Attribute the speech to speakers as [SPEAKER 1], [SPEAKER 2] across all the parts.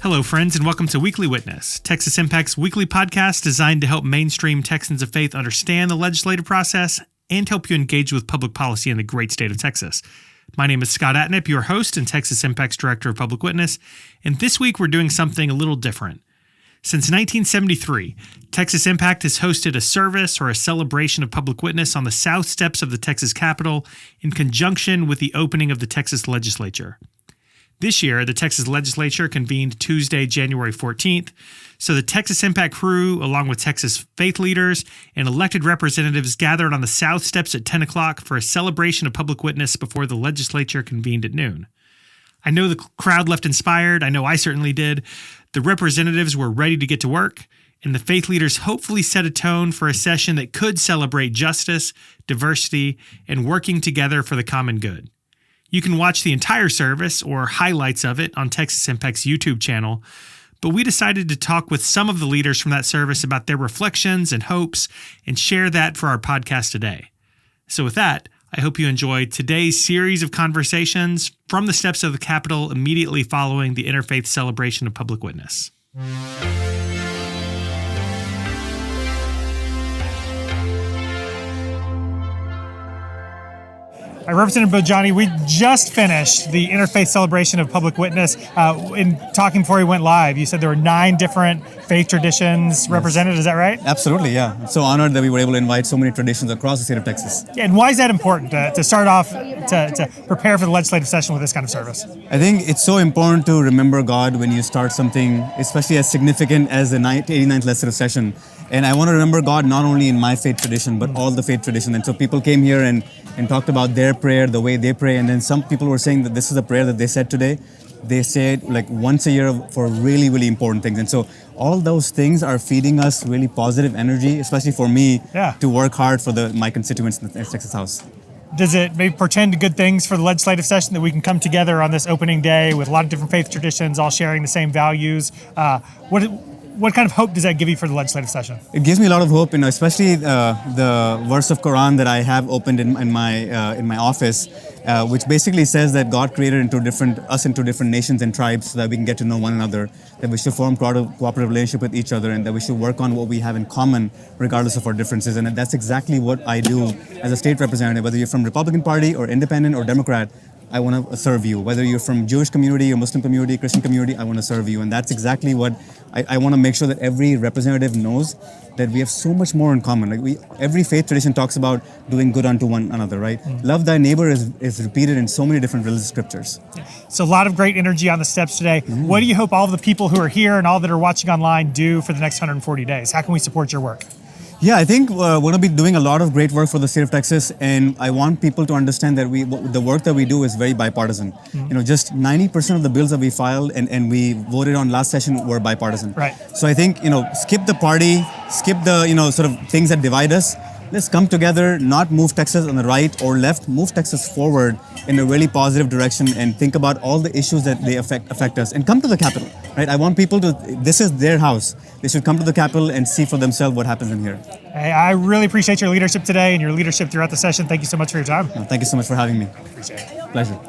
[SPEAKER 1] Hello, friends, and welcome to Weekly Witness, Texas Impact's weekly podcast designed to help mainstream Texans of faith understand the legislative process and help you engage with public policy in the great state of Texas. My name is Scott Atnip, your host and Texas Impact's Director of Public Witness, and this week we're doing something a little different. Since 1973, Texas Impact has hosted a service or a celebration of public witness on the south steps of the Texas Capitol in conjunction with the opening of the Texas Legislature. This year, the Texas Legislature convened Tuesday, January 14th, so the Texas Impact crew, along with Texas faith leaders and elected representatives, gathered on the south steps at 10 o'clock for a celebration of public witness before the legislature convened at noon. I know the crowd left inspired. I know I certainly did. The representatives were ready to get to work, and the faith leaders hopefully set a tone for a session that could celebrate justice, diversity, and working together for the common good. You can watch the entire service or highlights of it on Texas Impact's YouTube channel, but we decided to talk with some of the leaders from that service about their reflections and hopes and share that for our podcast today. So with that, I hope you enjoyed today's series of conversations from the steps of the Capitol immediately following the Interfaith Celebration of Public Witness. Representative Bhojani, we just finished the Interfaith Celebration of Public Witness. In talking before we went live, you said there were 9 different faith traditions represented. Is that right?
[SPEAKER 2] Absolutely, yeah. I'm so honored that we were able to invite so many traditions across the state of Texas.
[SPEAKER 1] Yeah, and why is that important to start off, to prepare for the legislative session with this kind of service?
[SPEAKER 2] I think it's so important to remember God when you start something, especially as significant as the 89th legislative session. And I want to remember God not only in my faith tradition, but all the faith traditions. And so people came here and talked about their prayer, the way they pray. And then some people were saying that this is a prayer that they said today. They say it like once a year for really, really important things. And so all those things are feeding us really positive energy, especially for me, to work hard for my constituents in the Texas House.
[SPEAKER 1] Does it maybe portend good things for the legislative session that we can come together on this opening day with a lot of different faith traditions, all sharing the same values? What kind of hope does that give you for the legislative session?
[SPEAKER 2] It gives me a lot of hope, especially the verse of Quran that I have opened in my office, which basically says that God created us into different nations and tribes so that we can get to know one another, that we should form cooperative relationship with each other, and that we should work on what we have in common regardless of our differences. And that's exactly what I do as a state representative, whether you're from Republican Party or Independent or Democrat. I want to serve you. Whether you're from Jewish community or Muslim community, Christian community, I want to serve you. And that's exactly what I want to make sure that every representative knows, that we have so much more in common. Every faith tradition talks about doing good unto one another, right? Mm-hmm. Love thy neighbor is repeated in so many different religious scriptures.
[SPEAKER 1] So a lot of great energy on the steps today. Mm-hmm. What do you hope all of the people who are here and all that are watching online do for the next 140 days? How can we support your work?
[SPEAKER 2] Yeah, I think we're going to be doing a lot of great work for the state of Texas, and I want people to understand that the work that we do is very bipartisan. Mm-hmm. Just 90% of the bills that we filed and we voted on last session were bipartisan.
[SPEAKER 1] Right.
[SPEAKER 2] So I think, skip the party, skip the, sort of things that divide us. Let's come together, not move Texas on the right or left, move Texas forward in a really positive direction and think about all the issues that they affect us, and come to the Capitol, right? I want people this is their house. They should come to the Capitol and see for themselves what happens in here.
[SPEAKER 1] Hey, I really appreciate your leadership today and your leadership throughout the session. Thank you so much for your time.
[SPEAKER 2] Thank you so much for having me.
[SPEAKER 1] Appreciate it.
[SPEAKER 2] Pleasure.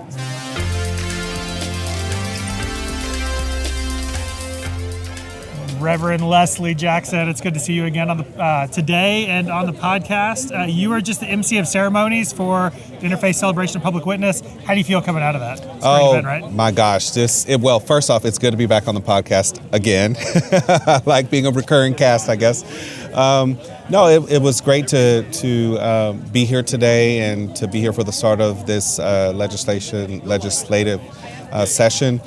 [SPEAKER 1] Reverend Leslie Jackson, it's good to see you again on the today and on the podcast. You are just the MC of ceremonies for the Interfaith Celebration of Public Witness. How do you feel coming out of that? Event, right?
[SPEAKER 3] My gosh. Well, first off, it's good to be back on the podcast again. I like being a recurring cast, I guess. No, it was great to be here today and to be here for the start of this legislative session.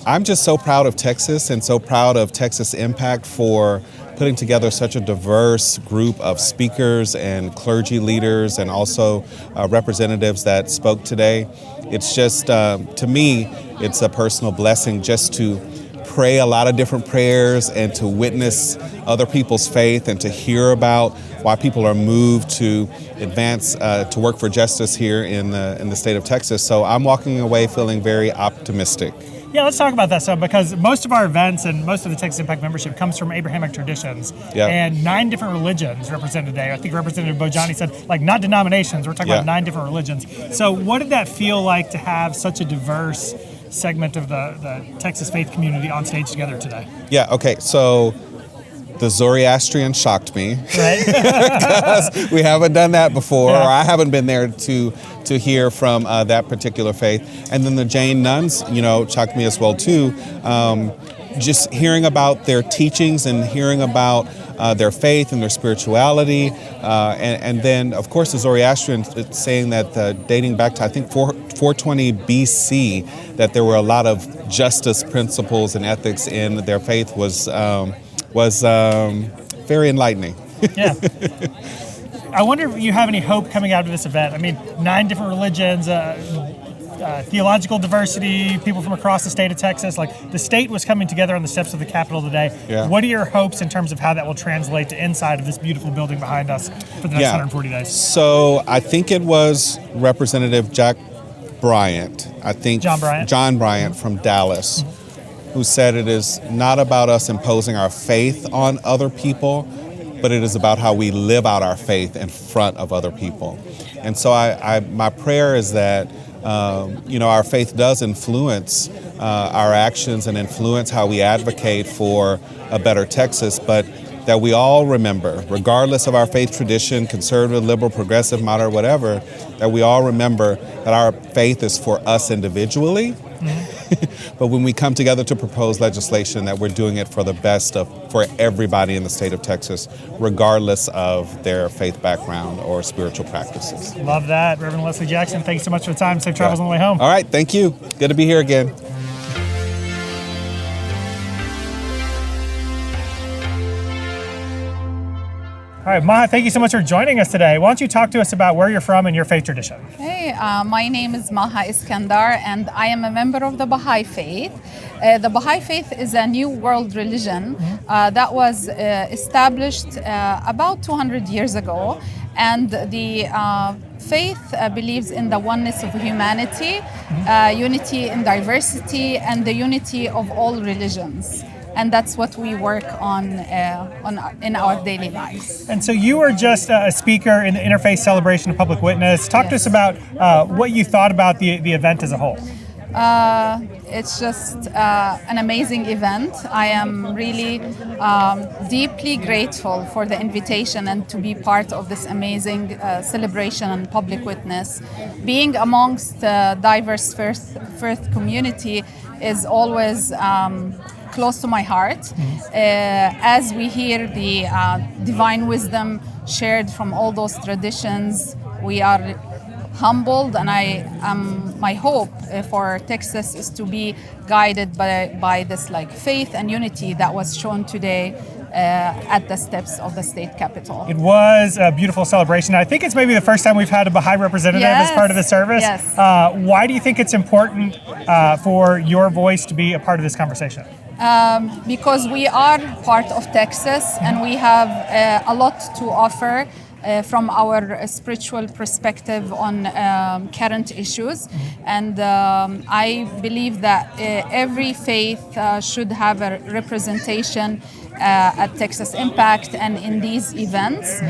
[SPEAKER 3] I'm just so proud of Texas and so proud of Texas Impact for putting together such a diverse group of speakers and clergy leaders and also representatives that spoke today. It's just, to me, it's a personal blessing just to pray a lot of different prayers and to witness other people's faith and to hear about why people are moved to advance, to work for justice here in the state of Texas. So I'm walking away feeling very optimistic.
[SPEAKER 1] Yeah, let's talk about that some, because most of our events and most of the Texas Impact membership comes from Abrahamic traditions.
[SPEAKER 3] Yeah.
[SPEAKER 1] And 9 different religions represented today. I think Representative Bhojani said, not denominations, we're talking about 9 different religions. So what did that feel like to have such a diverse segment of the Texas faith community on stage together today.
[SPEAKER 3] Yeah, okay, so the Zoroastrian shocked me.
[SPEAKER 1] Right.
[SPEAKER 3] Because we haven't done that before,
[SPEAKER 1] Yeah.
[SPEAKER 3] or I haven't been there to hear from that particular faith. And then the Jain nuns, shocked me as well too. Just hearing about their teachings and hearing about their faith and their spirituality. And then, of course, the Zoroastrian saying that dating back to, I think, 420 BC, that there were a lot of justice principles and ethics in their faith was very enlightening.
[SPEAKER 1] Yeah. I wonder if you have any hope coming out of this event. I mean, 9 different religions, theological diversity, people from across the state of Texas. Like, the state was coming together on the steps of the Capitol today.
[SPEAKER 3] Yeah.
[SPEAKER 1] What are your hopes in terms of how that will translate to inside of this beautiful building behind us for the next 140 days?
[SPEAKER 3] So I think it was Representative Jack Bryant, John Bryant from Dallas, who said it is not about us imposing our faith on other people, but it is about how we live out our faith in front of other people. And so my prayer is that our faith does influence our actions and influence how we advocate for a better Texas, but that we all remember, regardless of our faith tradition, conservative, liberal, progressive, moderate, whatever, that we all remember that our faith is for us individually. But when we come together to propose legislation, that we're doing it for the best for everybody in the state of Texas, regardless of their faith background or spiritual practices.
[SPEAKER 1] Love that. Reverend Leslie Jackson, thanks so much for the time. Safe travels on the way home.
[SPEAKER 3] All right, thank you. Good to be here again.
[SPEAKER 1] All right, Maha, thank you so much for joining us today. Why don't you talk to us about where you're from and your faith tradition?
[SPEAKER 4] Hey, my name is Maha Iskandar, and I am a member of the Baha'i faith. The Baha'i faith is a new world religion that was established about 200 years ago, and the faith believes in the oneness of humanity, unity in diversity, and the unity of all religions. And that's what we work on in our daily lives.
[SPEAKER 1] And so you were just a speaker in the Interfaith Celebration of Public Witness. Talk to us about what you thought about the event as a whole.
[SPEAKER 4] It's just an amazing event. I am really deeply grateful for the invitation and to be part of this amazing celebration and public witness. Being amongst the diverse faith community is always close to my heart. As we hear the divine wisdom shared from all those traditions, we are humbled, and my hope for Texas is to be guided by this faith and unity that was shown today at the steps of the state capitol.
[SPEAKER 1] It was a beautiful celebration. I think it's maybe the first time we've had a Baha'i representative as part of the service.
[SPEAKER 4] Yes.
[SPEAKER 1] Why do you think it's important for your voice to be a part of this conversation?
[SPEAKER 4] Because we are part of Texas, and we have a lot to offer from our spiritual perspective on current issues. And I believe that every faith should have a representation at Texas Impact and in these events,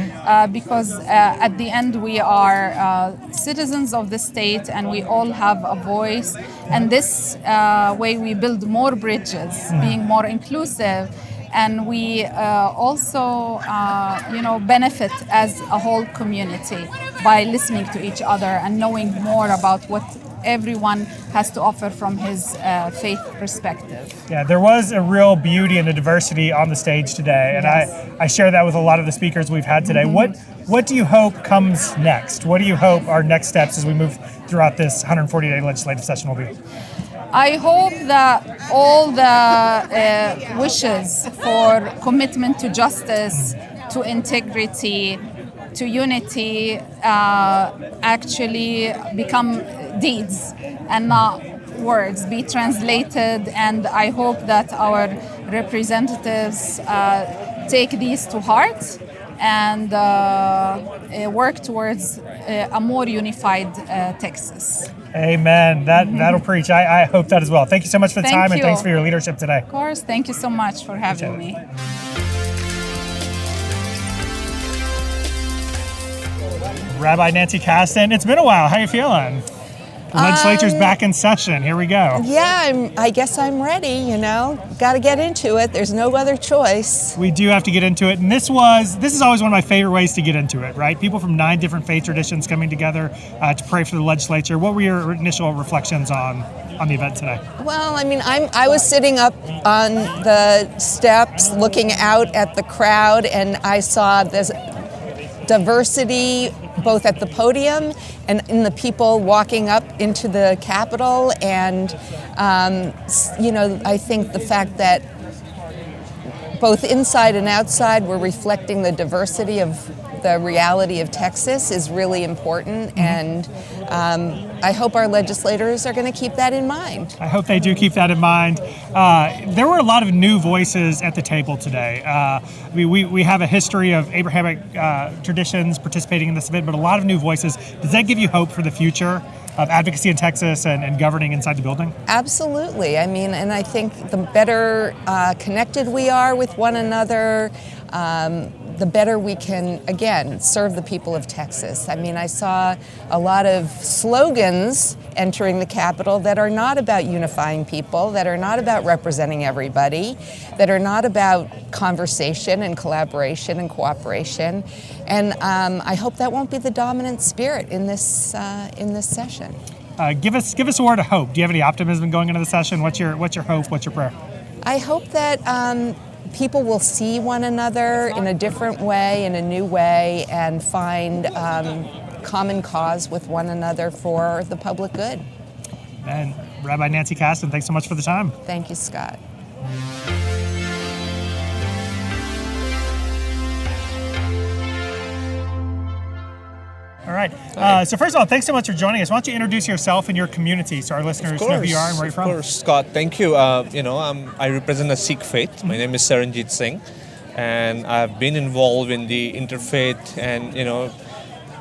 [SPEAKER 4] because at the end we are citizens of the state, and we all have a voice, and this way we build more bridges, being more inclusive, and we also benefit as a whole community by listening to each other and knowing more about what everyone has to offer from his faith perspective.
[SPEAKER 1] Yeah, there was a real beauty in the diversity on the stage today, and I share that with a lot of the speakers we've had today. What do you hope comes next? What do you hope our next steps as we move throughout this 140-day legislative session will be?
[SPEAKER 4] I hope that all the wishes for commitment to justice, to integrity, to unity actually become deeds and not words, be translated. And I hope that our representatives take these to heart and work towards a more unified Texas.
[SPEAKER 1] Amen. That'll preach. I hope that as well. Thank you so much for the time, and thanks for your leadership today.
[SPEAKER 4] Of course. Thank you so much for having me.
[SPEAKER 1] Rabbi Nancy Caston, it's been a while. How are you feeling? The legislature's back in session. Here we go.
[SPEAKER 5] Yeah, I guess I'm ready, you know. Got to get into it. There's no other choice.
[SPEAKER 1] We do have to get into it. And this is always one of my favorite ways to get into it, right? People from 9 different faith traditions coming together to pray for the legislature. What were your initial reflections on the event today?
[SPEAKER 5] Well, I mean, I was sitting up on the steps looking out at the crowd, and I saw this diversity both at the podium and in the people walking up into the Capitol. And, you know, I think the fact that both inside and outside we're reflecting the diversity of the reality of Texas is really important. And I hope our legislators are going to keep that in mind.
[SPEAKER 1] I hope they do keep that in mind. There were a lot of new voices at the table today. We have a history of Abrahamic traditions participating in this event, but a lot of new voices. Does that give you hope for the future of advocacy in Texas and governing inside the building?
[SPEAKER 5] Absolutely. I mean, and I think the better connected we are with one another, the better we can, again, serve the people of Texas. I mean, I saw a lot of slogans entering the Capitol that are not about unifying people, that are not about representing everybody, that are not about conversation and collaboration and cooperation. And I hope that won't be the dominant spirit in this session.
[SPEAKER 1] Give us a word of hope. Do you have any optimism going into the session? What's your hope? What's your prayer?
[SPEAKER 5] I hope that people will see one another in a different way, in a new way, and find common cause with one another for the public good.
[SPEAKER 1] And Rabbi Nancy Caston, thanks so much for the time.
[SPEAKER 5] Thank you, Scott.
[SPEAKER 1] All right. So first of all, thanks so much for joining us. Why don't you introduce yourself and your community so our listeners know who you are and where you're from?
[SPEAKER 6] Of course, Scott. Thank you. I represent a Sikh faith. My name is Saranjit Singh, and I've been involved in the interfaith and,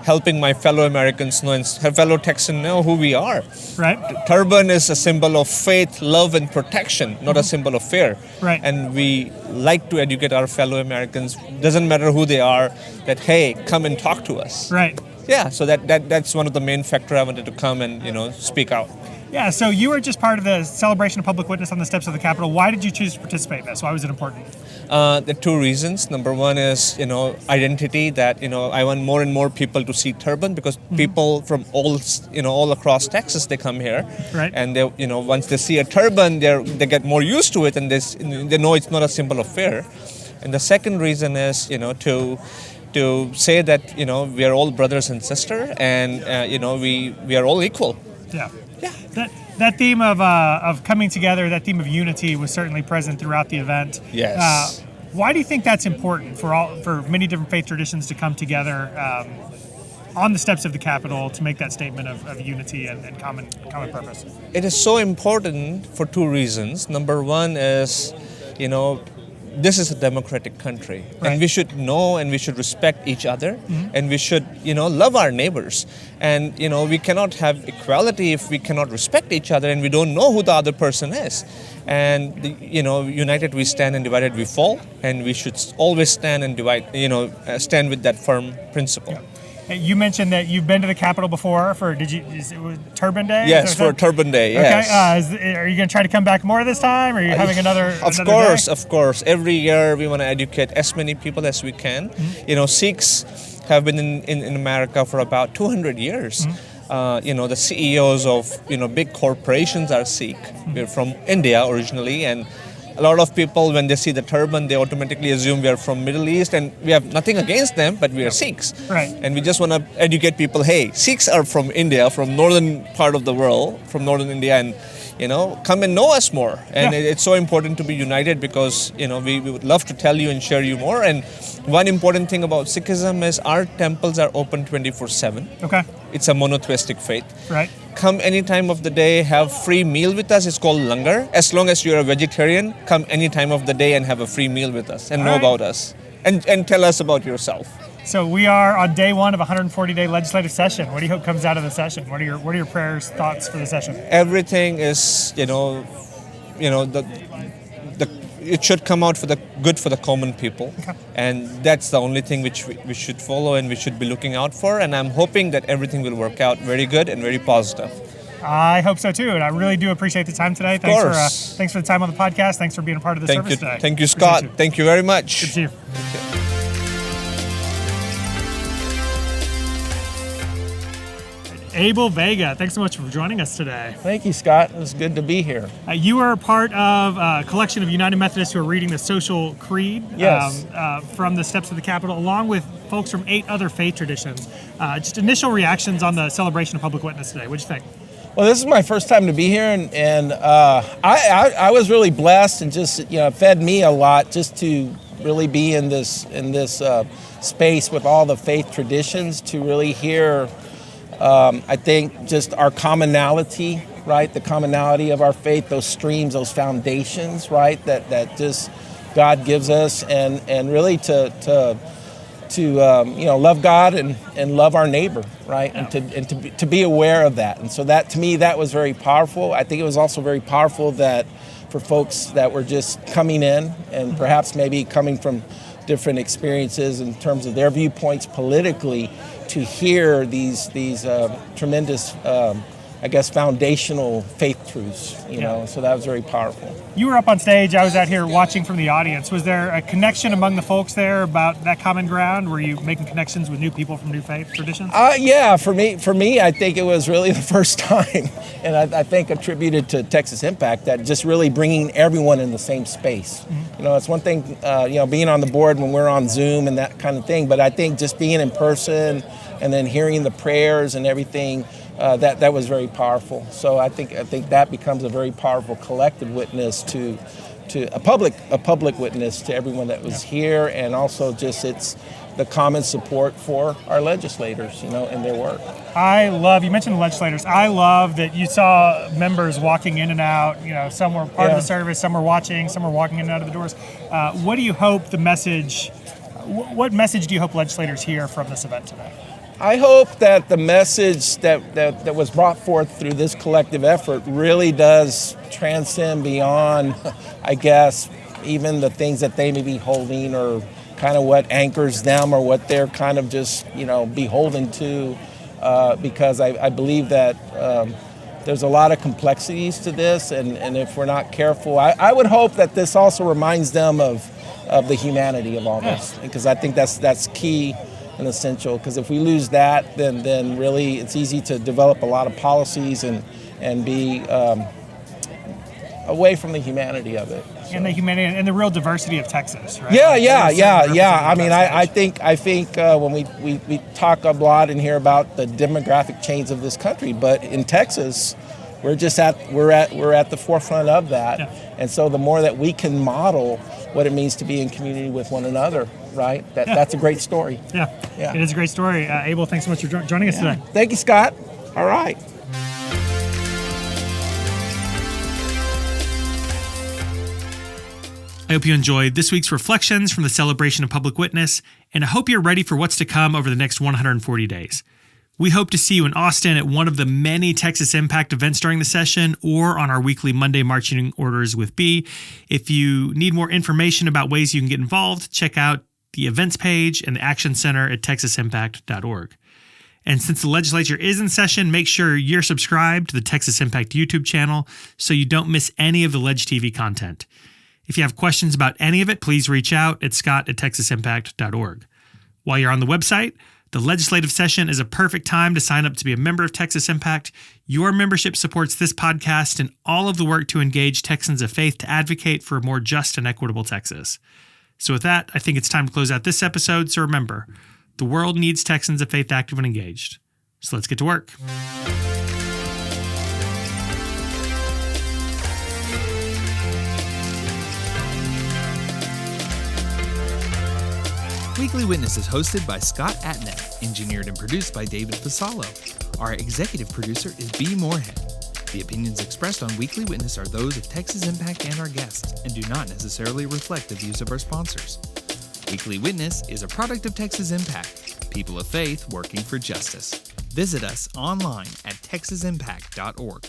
[SPEAKER 6] helping my fellow Americans know and fellow Texans know who we are.
[SPEAKER 1] Right.
[SPEAKER 6] Turban is a symbol of faith, love, and protection, not a symbol of fear.
[SPEAKER 1] Right.
[SPEAKER 6] And we like to educate our fellow Americans, doesn't matter who they are, that, hey, come and talk to us.
[SPEAKER 1] Right.
[SPEAKER 6] Yeah, so that's one of the main factors I wanted to come and, speak out.
[SPEAKER 1] Yeah, so you were just part of the celebration of public witness on the steps of the Capitol. Why did you choose to participate in this? Why was it important?
[SPEAKER 6] There are 2 reasons. Number one is, identity, that, I want more and more people to see turban, because people from all across Texas, they come here.
[SPEAKER 1] Right.
[SPEAKER 6] And they, once they see a turban, they get more used to it, and they know it's not a symbol of fear. And the second reason is, to say that, we are all brothers and sisters, and, we are all equal.
[SPEAKER 1] Yeah. That theme of coming together, that theme of unity was certainly present throughout the event.
[SPEAKER 6] Yes.
[SPEAKER 1] Why do you think that's important for many different faith traditions to come together on the steps of the Capitol to make that statement of unity and common purpose?
[SPEAKER 6] It is so important for 2 reasons. Number one is, this is a democratic country,
[SPEAKER 1] right.
[SPEAKER 6] And we should know and we should respect each other, and we should, love our neighbors. And, we cannot have equality if we cannot respect each other and we don't know who the other person is. And, united we stand and divided we fall, and we should always stand and stand with that firm principle.
[SPEAKER 1] Yeah. You mentioned that you've been to the Capitol before is it was Turban Day?
[SPEAKER 6] Yes, for Turban Day, yes.
[SPEAKER 1] Okay, are you going to try to come back more this time? Or are you having another day?
[SPEAKER 6] Of course. Every year we want to educate as many people as we can. Sikhs have been in America for about 200 years. The CEOs of, big corporations are Sikh. We're from India originally, and a lot of people, when they see the turban, they automatically assume we are from Middle East, and we have nothing against them, but we are Sikhs.
[SPEAKER 1] Right.
[SPEAKER 6] And we just want to educate people, hey, Sikhs are from India, from northern part of the world, from northern India, and, come and know us more. And it's so important to be united, because, we would love to tell you and share you more. And one important thing about Sikhism is our temples are open 24/7.
[SPEAKER 1] Okay.
[SPEAKER 6] It's a monotheistic faith.
[SPEAKER 1] Right.
[SPEAKER 6] Come any time of the day, have free meal with us. It's called langar. As long as you're a vegetarian, come any time of the day and have a free meal with us and know about us. And tell us about yourself.
[SPEAKER 1] So we are on day 1 of a 140-day legislative session. What do you hope comes out of the session? What are your prayers, thoughts for the session?
[SPEAKER 6] Everything is, it should come out for the good for the common people. Okay. And that's the only thing which we should follow and we should be looking out for. And I'm hoping that everything will work out very good and very positive.
[SPEAKER 1] I hope so too, and I really do appreciate the time today. Thanks for the time on the podcast. Thanks for being a part of the service today.
[SPEAKER 6] Thank you, Scott. Thank you very much.
[SPEAKER 1] Good to see you. Abel Vega, thanks so much for joining us today.
[SPEAKER 7] Thank you, Scott. It's good to be here.
[SPEAKER 1] You are part of a collection of United Methodists who are reading the Social Creed
[SPEAKER 7] Yes.
[SPEAKER 1] from the steps of the Capitol, along with folks from 8 other faith traditions. Just initial reactions on the celebration of public witness today. What'd you think?
[SPEAKER 7] Well, this is my first time to be here, and I was really blessed, and just it fed me a lot just to really be in this space with all the faith traditions to really hear. I think just our commonality, right? The commonality of our faith, those streams, those foundations, right? That just God gives us, and really to love God and love our neighbor, right?
[SPEAKER 1] Yeah.
[SPEAKER 7] And to be aware of that. And so that, to me, that was very powerful. I think it was also very powerful that for folks that were just coming in and perhaps maybe coming from different experiences in terms of their viewpoints politically, to hear these tremendous, foundational faith truths, you know, so that was very powerful.
[SPEAKER 1] You were up on stage, I was out here watching from the audience. Was there a connection among the folks there about that common ground? Were you making connections with new people from new faith traditions?
[SPEAKER 7] Yeah, for me, I think it was really the first time, and I think attributed to Texas Impact, that just really bringing everyone in the same space. Mm-hmm. You know, it's one thing, being on the board when we're on Zoom and that kind of thing, but I think just being in person and then hearing the prayers and everything, that was very powerful. So I think that becomes a very powerful collective witness to a public witness to everyone that was here, and also just it's the common support for our legislators, in their work.
[SPEAKER 1] You mentioned the legislators. I love that you saw members walking in and out. Some were part of the service, some were watching, some were walking in and out of the doors. What do you hope what message do you hope legislators hear from this event today?
[SPEAKER 7] I hope that the message that was brought forth through this collective effort really does transcend beyond, I guess, even the things that they may be holding, or kind of what anchors them, or what they're kind of just, beholden to, because I believe that there's a lot of complexities to this, and if we're not careful, I would hope that this also reminds them of the humanity of all this, because I think that's key and essential, because if we lose that, then really it's easy to develop a lot of policies and be away from the humanity of it. So.
[SPEAKER 1] And the humanity and the real diversity of Texas, right?
[SPEAKER 7] Yeah. I mean, I think when we talk a lot and hear about the demographic change of this country, but in Texas, we're at the forefront of that. Yeah. And so the more that we can model what it means to be in community with one another, right? That's a great story.
[SPEAKER 1] Yeah, it is a great story. Abel, thanks so much for joining us today.
[SPEAKER 7] Thank you, Scott. All right.
[SPEAKER 1] I hope you enjoyed this week's reflections from the celebration of public witness, and I hope you're ready for what's to come over the next 140 days. We hope to see you in Austin at one of the many Texas Impact events during the session, or on our weekly Monday Marching Orders with B. If you need more information about ways you can get involved, check out the events page and the Action Center at texasimpact.org. And since the legislature is in session, make sure you're subscribed to the Texas Impact YouTube channel so you don't miss any of the Leg TV content. If you have questions about any of it, please reach out at scott@texasimpact.org. While you're on the website, the legislative session is a perfect time to sign up to be a member of Texas Impact. Your membership supports this podcast and all of the work to engage Texans of faith to advocate for a more just and equitable Texas. So with that, I think it's time to close out this episode. So remember, the world needs Texans of faith active and engaged. So let's get to work.
[SPEAKER 8] Weekly Witness is hosted by Scott Atnet, engineered and produced by David Fasalo. Our executive producer is B. Moorhead. The opinions expressed on Weekly Witness are those of Texas Impact and our guests, and do not necessarily reflect the views of our sponsors. Weekly Witness is a product of Texas Impact, people of faith working for justice. Visit us online at texasimpact.org.